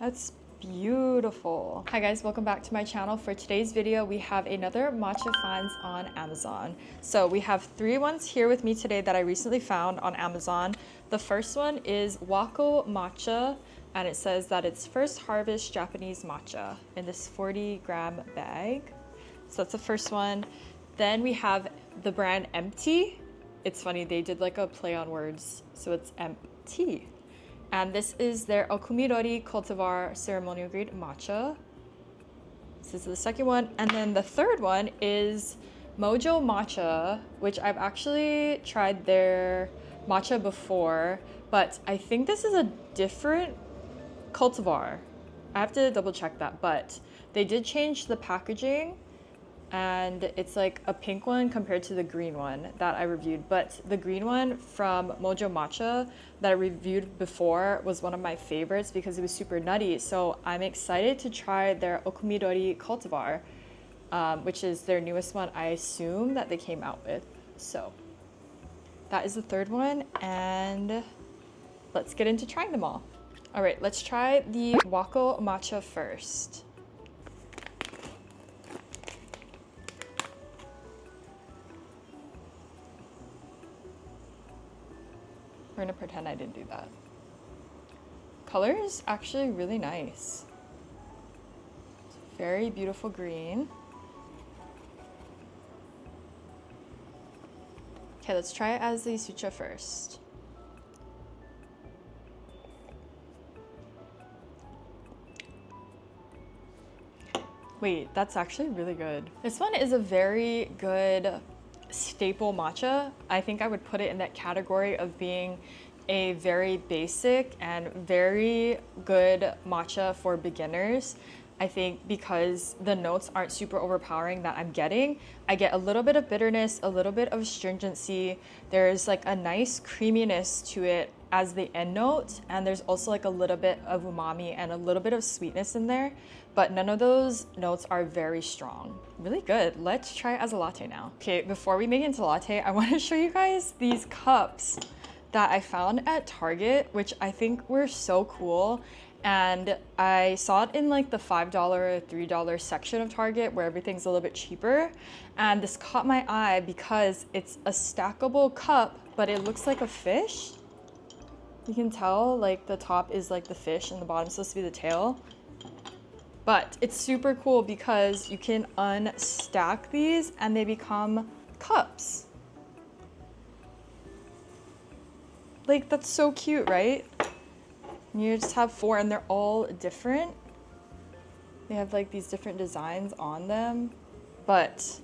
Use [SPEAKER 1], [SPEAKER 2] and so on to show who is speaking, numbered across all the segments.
[SPEAKER 1] That's beautiful. Hi guys, welcome back to my channel. For today's video, we have another matcha finds on Amazon. So we have 3 ones here with me today that I recently found on Amazon. The first one is Wako Matcha, and it says that it's first harvest Japanese matcha in this 40-gram bag. So that's the first one. Then we have the brand Emptea. It's funny, they did like a play on words, so it's Emptea. And this is their okumidori cultivar ceremonial grade matcha. This is the second one. And then the third one is Mojo Matcha, which I've actually tried their matcha before, but I think this is a different cultivar. I have to double check that, but they did change the packaging, and it's like a pink one compared to the green one that I reviewed. But the green one from Mojo Matcha that I reviewed before was one of my favorites because it was super nutty. So I'm excited to try their okumidori cultivar, which is their newest one, I assume, that they came out with. So that is the third one, and let's get into trying them all. All right, let's try the Wako Matcha first. We're gonna pretend I didn't do that. Color is actually really nice. It's a very beautiful green. Okay, let's try it as the sucha first. Wait, that's actually really good. This one is a very good staple matcha. I think I would put it in that category of being a very basic and very good matcha for beginners. I think because the notes aren't super overpowering that I'm getting, I get a little bit of bitterness, a little bit of astringency. There's like a nice creaminess to it as the end note, and there's also like a little bit of umami and a little bit of sweetness in there, but none of those notes are very strong. Really good. Let's try it as a latte now. Okay, before we make it into latte, I want to show you guys these cups that I found at Target, which I think were so cool. And I saw it in like the $5, $3 section of Target where everything's a little bit cheaper. And this caught my eye because it's a stackable cup, but it looks like a fish. You can tell like the top is like the fish and the bottom's supposed to be the tail. But it's super cool because you can unstack these and they become cups. Like, that's so cute, right? You just have 4 and they're all different. They have like these different designs on them. But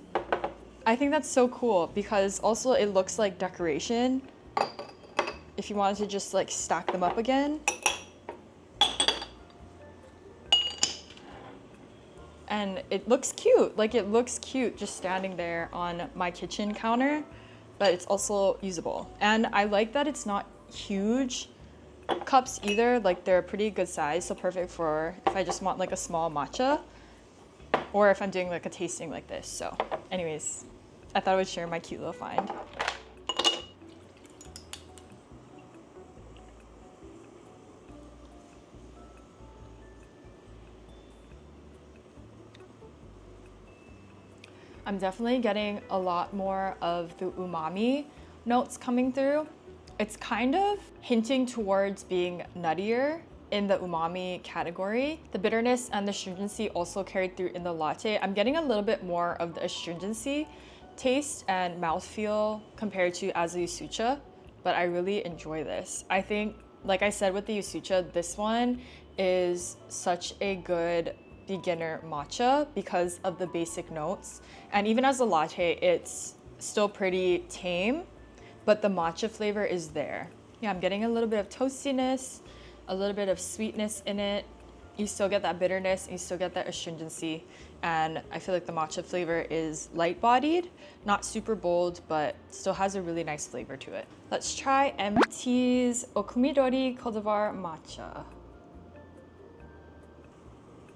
[SPEAKER 1] I think that's so cool because also it looks like decoration if you wanted to just like stack them up again. And it looks cute. Like, it looks cute just standing there on my kitchen counter, but it's also usable. And I like that it's not huge cups either. Like, they're a pretty good size, so perfect for if I just want like a small matcha or if I'm doing like a tasting like this. So anyways, I thought I would share my cute little find. I'm definitely getting a lot more of the umami notes coming through. It's kind of hinting towards being nuttier in the umami category. The bitterness and the astringency also carried through in the latte. I'm getting a little bit more of the astringency taste and mouthfeel compared to as the Yusucha, but I really enjoy this. I think, like I said with the Yusucha, this one is such a good beginner matcha because of the basic notes. And even as a latte, it's still pretty tame, but the matcha flavor is there. Yeah, I'm getting a little bit of toastiness, a little bit of sweetness in it. You still get that bitterness, and you still get that astringency. And I feel like the matcha flavor is light-bodied, not super bold, but still has a really nice flavor to it. Let's try Emptea's Okumidori Cultivar Matcha.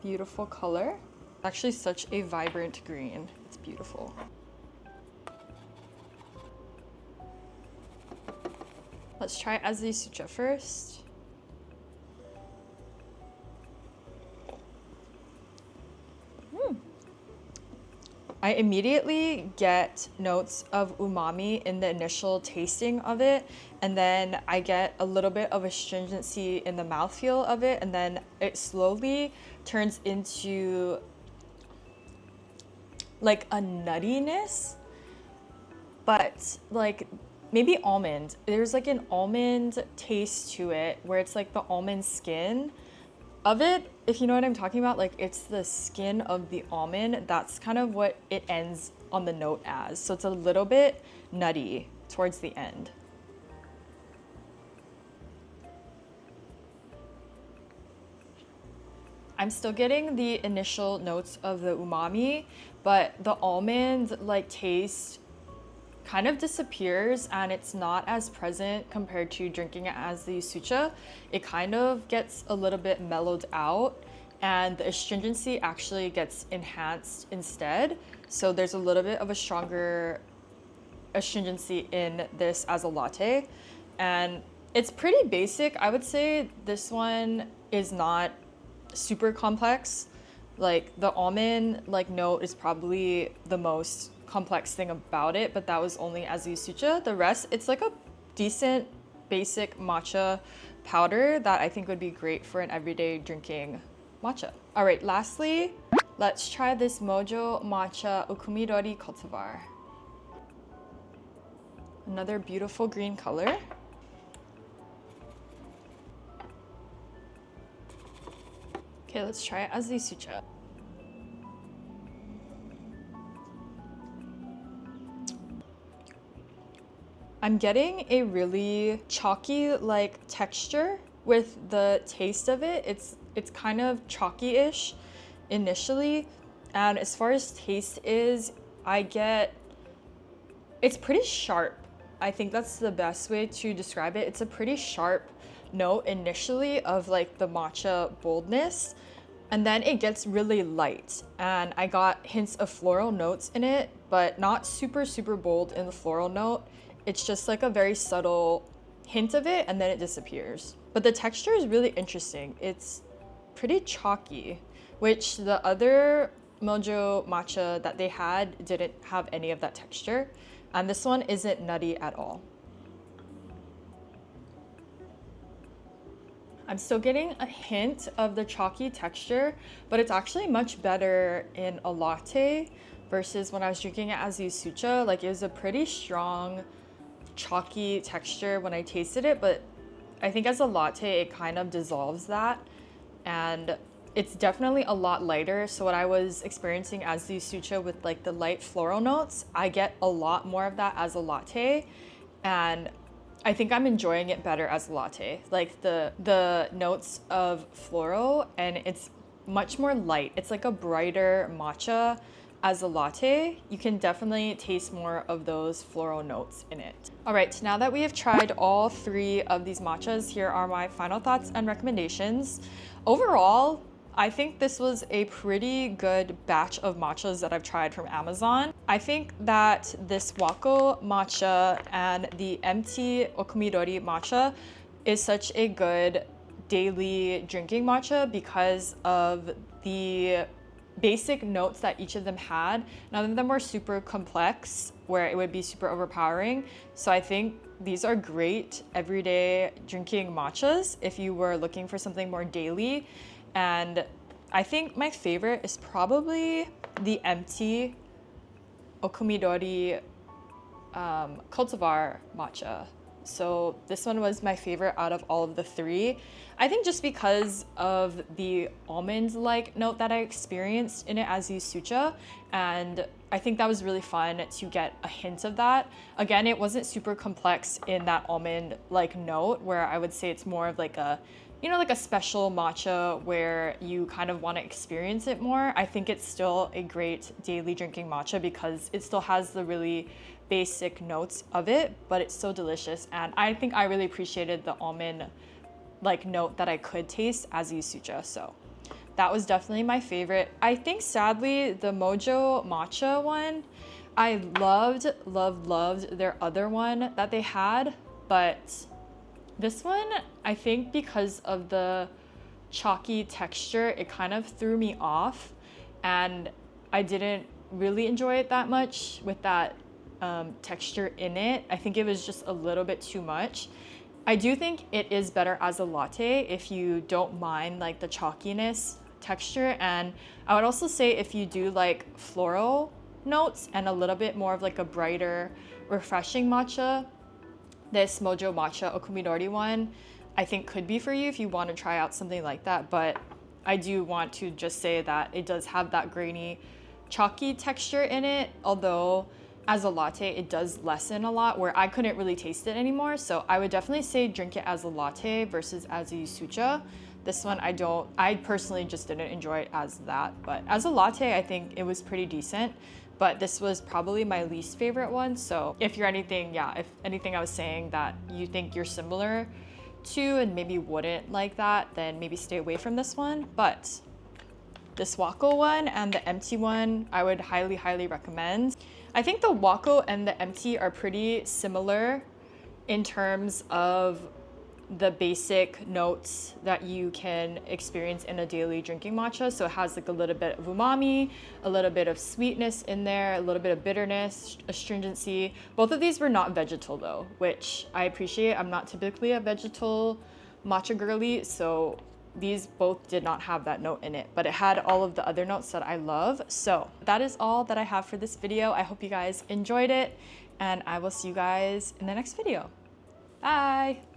[SPEAKER 1] Beautiful color. Actually such a vibrant green. It's beautiful. Let's try Azusucha first. I immediately get notes of umami in the initial tasting of it, and then I get a little bit of astringency in the mouthfeel of it, and then it slowly turns into like a nuttiness, but like maybe almond. There's like an almond taste to it where it's like the almond skin of it, if you know what I'm talking about. Like it's the skin of the almond. That's kind of what it ends on the note as. So it's a little bit nutty towards the end. I'm still getting the initial notes of the umami, but the almond like taste kind of disappears and it's not as present compared to drinking it as the sucha. It kind of gets a little bit mellowed out and the astringency actually gets enhanced instead. So there's a little bit of a stronger astringency in this as a latte, and it's pretty basic. I would say this one is not super complex. Like the almond like note is probably the most complex thing about it, but that was only as sucha. The rest, it's like a decent basic matcha powder that I think would be great for an everyday drinking matcha. All right, lastly, let's try this Mojo Matcha Okumidori cultivar. Another beautiful green color. Okay, let's try it as sucha. I'm getting a really chalky like texture with the taste of it. It's kind of chalky-ish initially, and as far as taste is, it's pretty sharp. I think that's the best way to describe it. It's a pretty sharp note initially of like the matcha boldness, and then it gets really light, and I got hints of floral notes in it, but not super bold in the floral note. It's just like a very subtle hint of it and then it disappears. But the texture is really interesting. It's pretty chalky, which the other Mojo matcha that they had didn't have any of that texture. And this one isn't nutty at all. I'm still getting a hint of the chalky texture, but it's actually much better in a latte versus when I was drinking it as sucha. Like it was a pretty strong chalky texture when I tasted it, but I think as a latte it kind of dissolves that, and it's definitely a lot lighter. So what I was experiencing as sucha with like the light floral notes, I get a lot more of that as a latte, and I think I'm enjoying it better as a latte. Like the notes of floral, and it's much more light. It's like a brighter matcha. As a latte, you can definitely taste more of those floral notes in it. All right, now that we have tried all three of these matchas, here are my final thoughts and recommendations. Overall, I think this was a pretty good batch of matchas that I've tried from Amazon. I think that this Wako Matcha and the Emptea Okumidori matcha is such a good daily drinking matcha because of the basic notes that each of them had. None of them were super complex where it would be super overpowering. So I think these are great everyday drinking matchas if you were looking for something more daily. And I think my favorite is probably the Emptea Okumidori cultivar matcha. So this one was my favorite out of all of the three. I think just because of the almond-like note that I experienced in it as sucha, and I think that was really fun to get a hint of that. Again, it wasn't super complex in that almond-like note where I would say it's more of like a, you know, like a special matcha where you kind of want to experience it more. I think it's still a great daily drinking matcha because it still has the really basic notes of it, but it's so delicious. And I think I really appreciated the almond like note that I could taste as sucha. So that was definitely my favorite. I think sadly the Mojo Matcha one, I loved their other one that they had, but this one, I think because of the chalky texture, it kind of threw me off, and I didn't really enjoy it that much with that texture in it. I think it was just a little bit too much. I do think it is better as a latte if you don't mind like the chalkiness texture. And I would also say if you do like floral notes and a little bit more of like a brighter, refreshing matcha, this Mojo Matcha Okumidori one I think could be for you if you want to try out something like that. But I do want to just say that it does have that grainy, chalky texture in it, although as a latte it does lessen a lot where I couldn't really taste it anymore. So I would definitely say drink it as a latte versus as a yusucha. This one I personally just didn't enjoy it as that, but as a latte I think it was pretty decent. But this was probably my least favorite one. So if anything I was saying that you think you're similar to and maybe wouldn't like that, then maybe stay away from this one. But this Wako one and the Emptea one, I would highly, highly recommend. I think the Wako and the Emptea are pretty similar in terms of the basic notes that you can experience in a daily drinking matcha. So it has like a little bit of umami, a little bit of sweetness in there, a little bit of bitterness, astringency. Both of these were not vegetal though, which I appreciate. I'm not typically a vegetal matcha girly, so these both did not have that note in it, but it had all of the other notes that I love. So that is all that I have for this video. I hope you guys enjoyed it, and I will see you guys in the next video. Bye.